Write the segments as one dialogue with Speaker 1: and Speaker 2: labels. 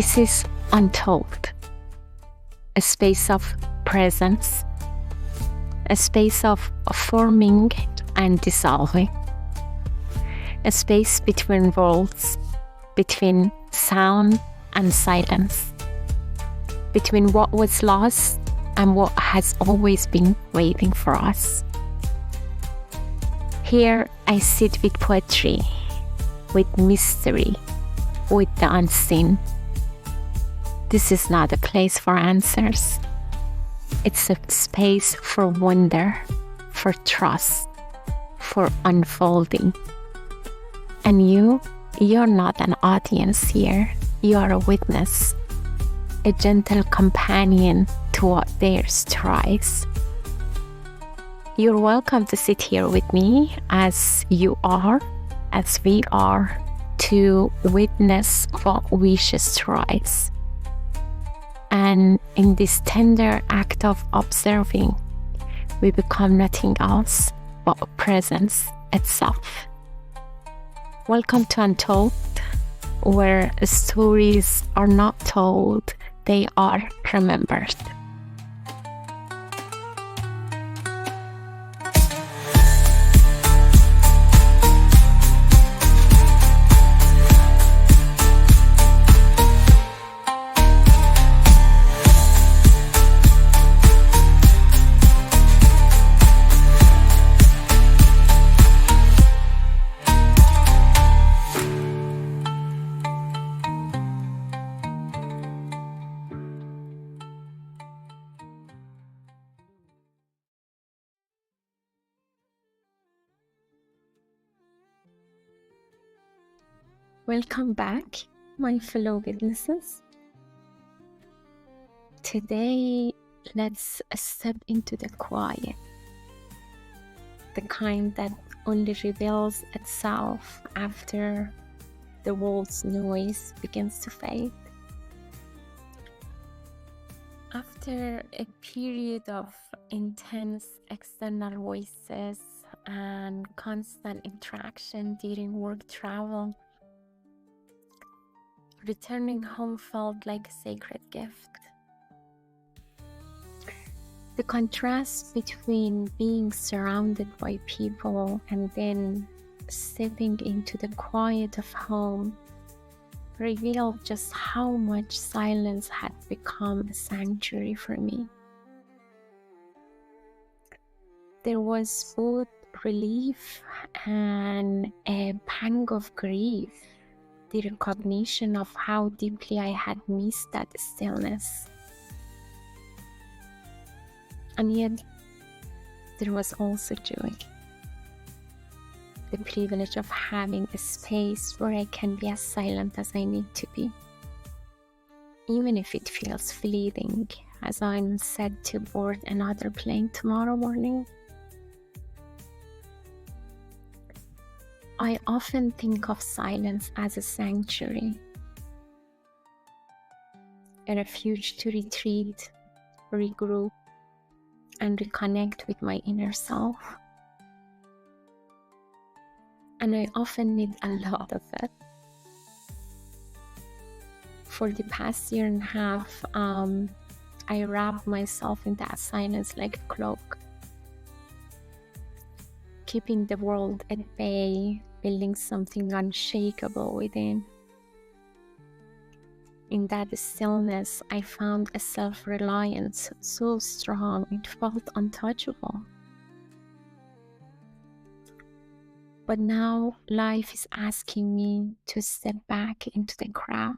Speaker 1: This is Untold, a space of presence, a space of forming and dissolving, a space between worlds, between sound and silence, between what was lost and what has always been waiting for us. Here I sit with poetry, with mystery, with the unseen. This is not a place for answers. It's a space for wonder, for trust, for unfolding. And you're not an audience here. You are a witness, a gentle companion to what dares to rise. You're welcome to sit here with me as you are, as we are, to witness what wishes to rise. And in this tender act of observing, we become nothing else but presence itself. Welcome to Untold, where stories are not told, they are remembered. Welcome back, my fellow witnesses. Today, let's step into the quiet, the kind that only reveals itself after the world's noise begins to fade. After a period of intense external voices and constant interaction during work travel, returning home felt like a sacred gift. The contrast between being surrounded by people and then stepping into the quiet of home revealed just how much silence had become a sanctuary for me. There was both relief and a pang of grief, the recognition of how deeply I had missed that stillness. And yet, there was also joy. The privilege of having a space where I can be as silent as I need to be. Even if it feels fleeting, as I'm set to board another plane tomorrow morning. I often think of silence as a sanctuary, a refuge to retreat, regroup, and reconnect with my inner self. And I often need a lot of it. For the past year and a half, I wrapped myself in that silence like a cloak, keeping the world at bay, building something unshakable within. In that stillness, I found a self-reliance so strong it felt untouchable. But now life is asking me to step back into the crowd,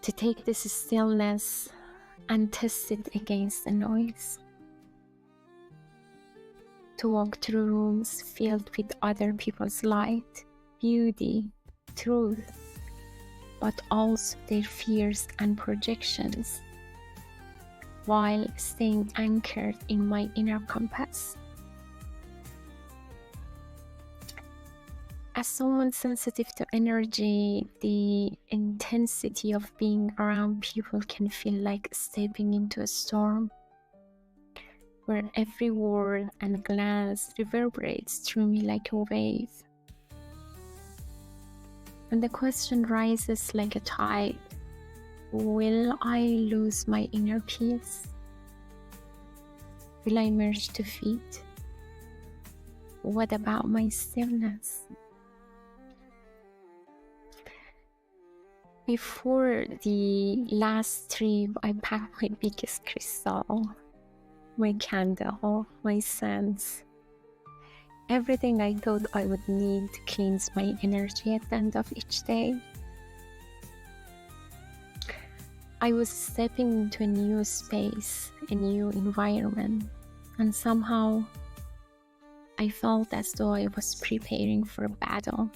Speaker 1: to take this stillness and test it against the noise, to walk through rooms filled with other people's light, beauty, truth, but also their fears and projections, while staying anchored in my inner compass. As someone sensitive to energy, the intensity of being around people can feel like stepping into a storm, where every word and glance reverberates through me like a wave. And the question rises like a tide. Will I lose my inner peace? Will I merge to feet? What about my stillness? Before the last trip, I packed my biggest crystal, my candle, my scents, everything I thought I would need to cleanse my energy at the end of each day. I was stepping into a new space, a new environment, and somehow I felt as though I was preparing for a battle.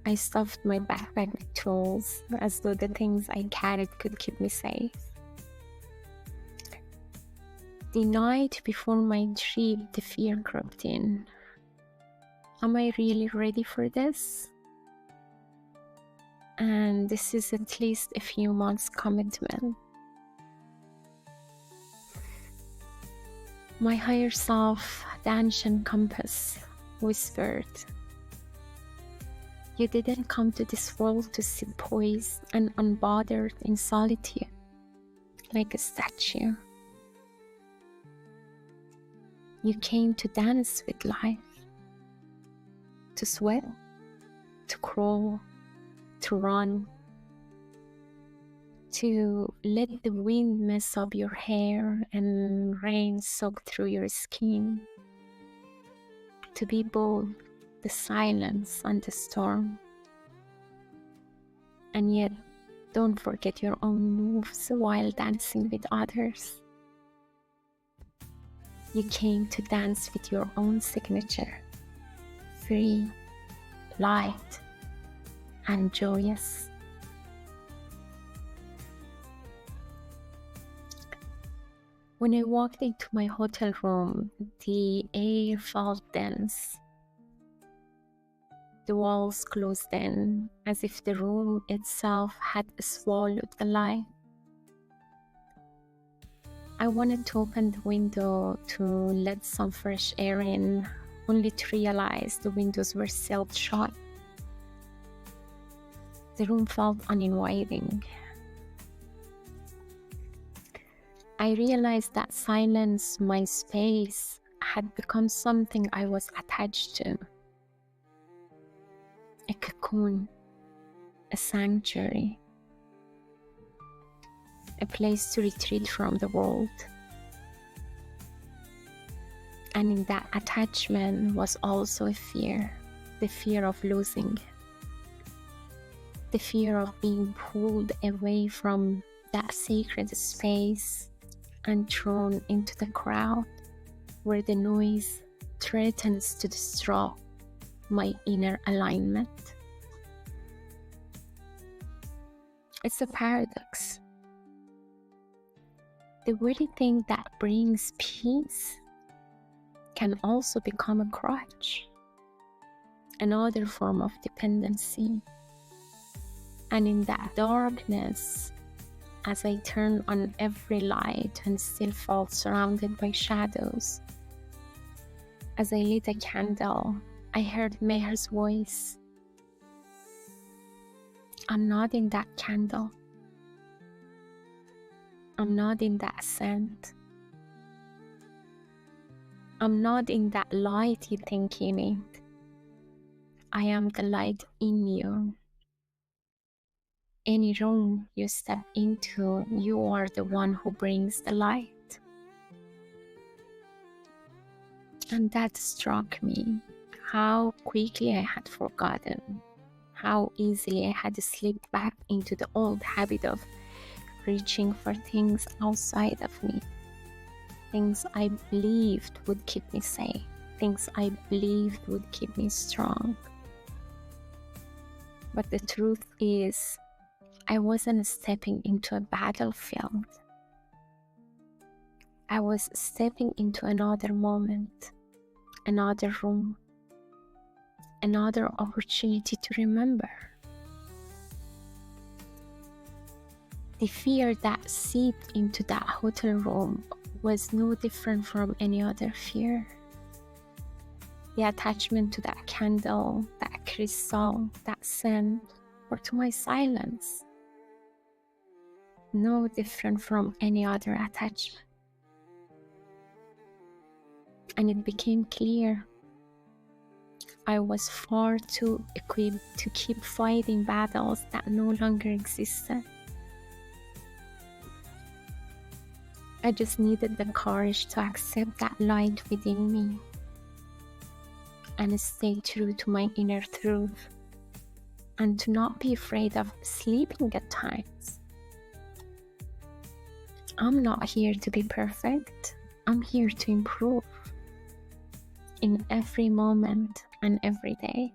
Speaker 1: I stuffed my backpack with tools, as though the things I carried could keep me safe. The night before my trip, the fear crept in. Am I really ready for this? And this is at least a few months' commitment. My higher self, the ancient compass, whispered, "You didn't come to this world to sit poised and unbothered in solitude, like a statue. You came to dance with life, to sweat, to crawl, to run, to let the wind mess up your hair and rain soak through your skin, to be both the silence and the storm. And yet, don't forget your own moves while dancing with others. You came to dance with your own signature, free, light, and joyous." When I walked into my hotel room, the air felt dense. The walls closed in, as if the room itself had swallowed the light. I wanted to open the window to let some fresh air in, only to realize the windows were sealed shut. The room felt uninviting. I realized that silence, my space, had become something I was attached to. A cocoon, a sanctuary, a place to retreat from the world. And in that attachment was also a fear, the fear of losing, the fear of being pulled away from that sacred space and thrown into the crowd where the noise threatens to disrupt my inner alignment. It's a paradox. The very thing that brings peace can also become a crutch, another form of dependency. And in that darkness, as I turn on every light and still felt surrounded by shadows, as I lit a candle, I heard Meher's voice. I'm not in that candle. I'm not in that scent. I'm not in that light you think you need. I am the light in you. Any room you step into, you are the one who brings the light. And that struck me, how quickly I had forgotten, how easily I had slipped back into the old habit of reaching for things outside of me, things I believed would keep me safe, things I believed would keep me strong. But the truth is, I wasn't stepping into a battlefield. I was stepping into another moment, another room, another opportunity to remember. The fear that seeped into that hotel room was no different from any other fear. the attachment to that candle, that crystal, that scent, or to my silence. No different from any other attachment. And it became clear I was far too equipped to keep fighting battles that no longer existed. I just needed the courage to accept that light within me and stay true to my inner truth, and to not be afraid of sleeping at times. I'm not here to be perfect. I'm here to improve in every moment and every day.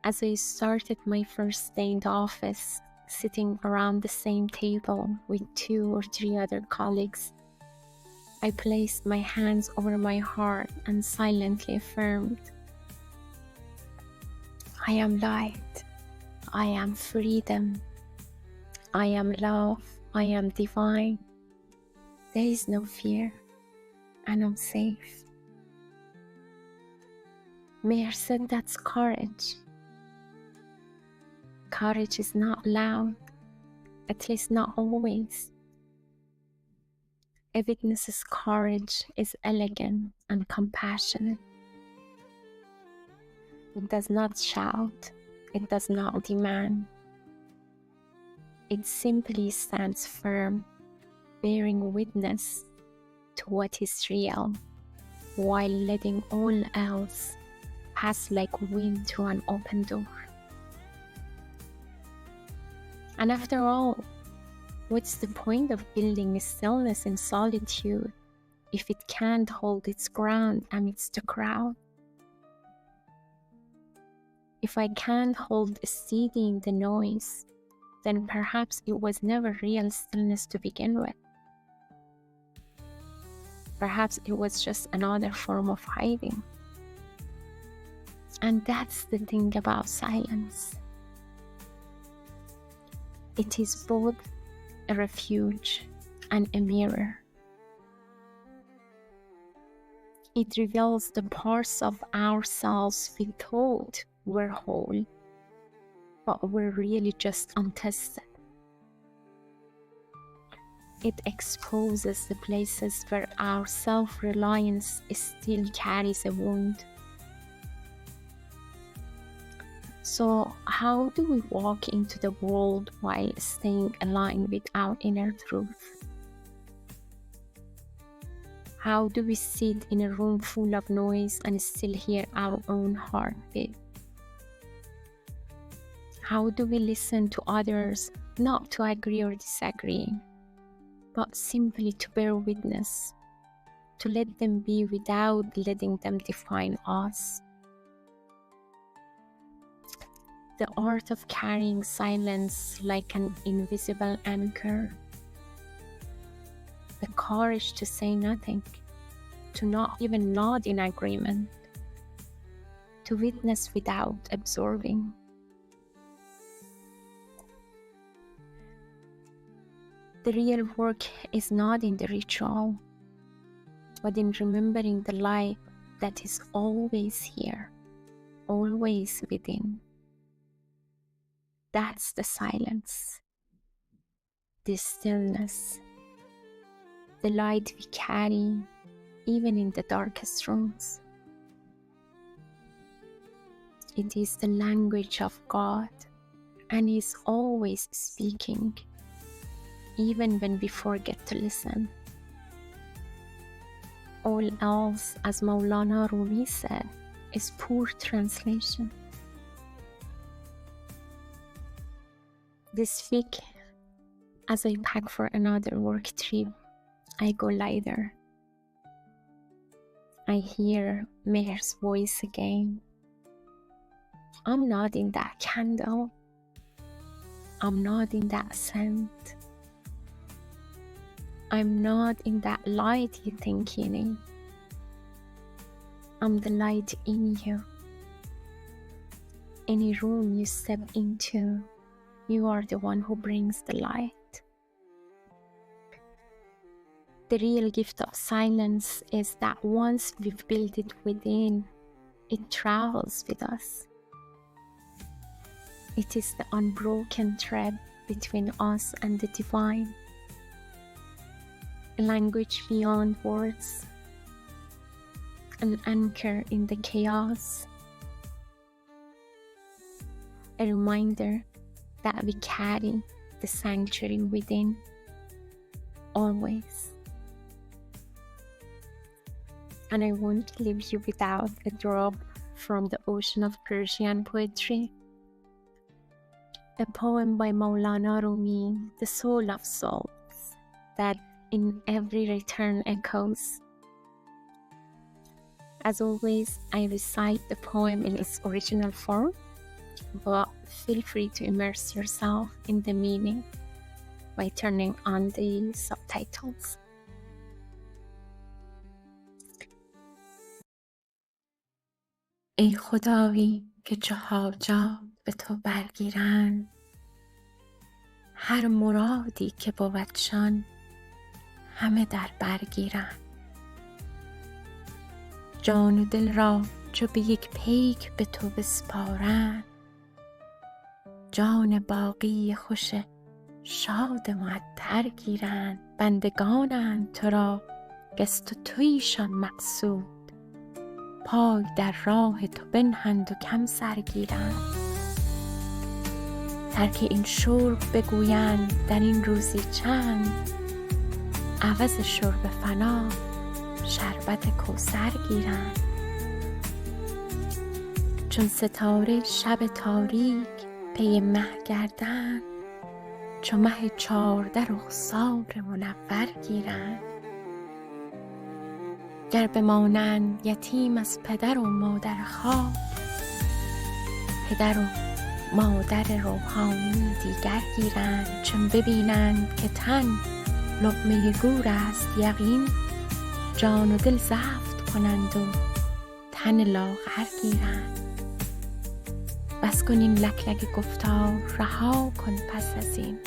Speaker 1: As I started my first day in the office, sitting around the same table with 2 or 3 other colleagues, I placed my hands over my heart and silently affirmed, I am light, I am freedom, I am love, I am divine. There is no fear, and I'm safe. Mayer said that's courage. Courage is not loud, at least not always. A witness's courage is elegant and compassionate. It does not shout, it does not demand. It simply stands firm, bearing witness to what is real, while letting all else pass like wind through an open door. And after all, what's the point of building stillness in solitude if it can't hold its ground amidst the crowd? If I can't hold steady in the noise, then perhaps it was never real stillness to begin with. Perhaps it was just another form of hiding. And that's the thing about silence. It is both a refuge and a mirror. It reveals the parts of ourselves we thought were whole, but were really just untested. It exposes the places where our self-reliance still carries a wound. So how do we walk into the world while staying aligned with our inner truth? How do we sit in a room full of noise and still hear our own heartbeat? How do we listen to others, not to agree or disagree, but simply to bear witness, to let them be without letting them define us? The art of carrying silence like an invisible anchor. The courage to say nothing, to not even nod in agreement, to witness without absorbing. The real work is not in the ritual, but in remembering the light that is always here, always within. That's the silence, the stillness, the light we carry even in the darkest rooms. It is the language of God, and He is always speaking, even when we forget to listen. All else, as Maulana Rumi said, is poor translation. This week, as I pack for another work trip, I go lighter. I hear Mayer's voice again. I'm not in that candle. I'm not in that scent. I'm not in that light you think you need. I'm the light in you. Any room you step into, you are the one who brings the light. The real gift of silence is that once we've built it within, it travels with us. It is the unbroken thread between us and the divine, a language beyond words, an anchor in the chaos, a reminder that we carry the sanctuary within, always. And I won't leave you without a drop from the ocean of Persian poetry. A poem by Maulana Rumi, the soul of souls, that in every return echoes. As always, I recite the poem in its original form, but feel free to immerse yourself in the meaning by turning on the subtitles. ای خدایی که چه حاجات به تو برگیرند، هر مرادی که بودشان همه در برگیرند. جان و دل را چو به یک پیک به تو بسپارند، جان باقی خوش شاد معطر گیرند. بندگانند تو را گست و تویشان مقصود، پای در راه تو بنهند و کم سرگیرند. ترک این شرب بگویند در این روزی چند، عوض شرب فنا شربت کوثر گیرند. چون ستاره شب تاریک پی مه گردند، چو مه 14 رخسار منور گیرند. گر بمانند یتیم از پدر و مادر خاک، پدر و مادر روحانی دیگر گیرند. چون ببینند که تن لقمه گور است یقین، جان و دل زفت کنند و تن لاغر گیرند. بس کن این لک لک گفتار رها کن پس از این،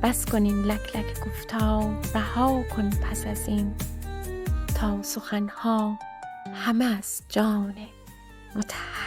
Speaker 1: بس کن این لک لک گفتار رها کن پس از این، تا سخنها همه از جان مطهر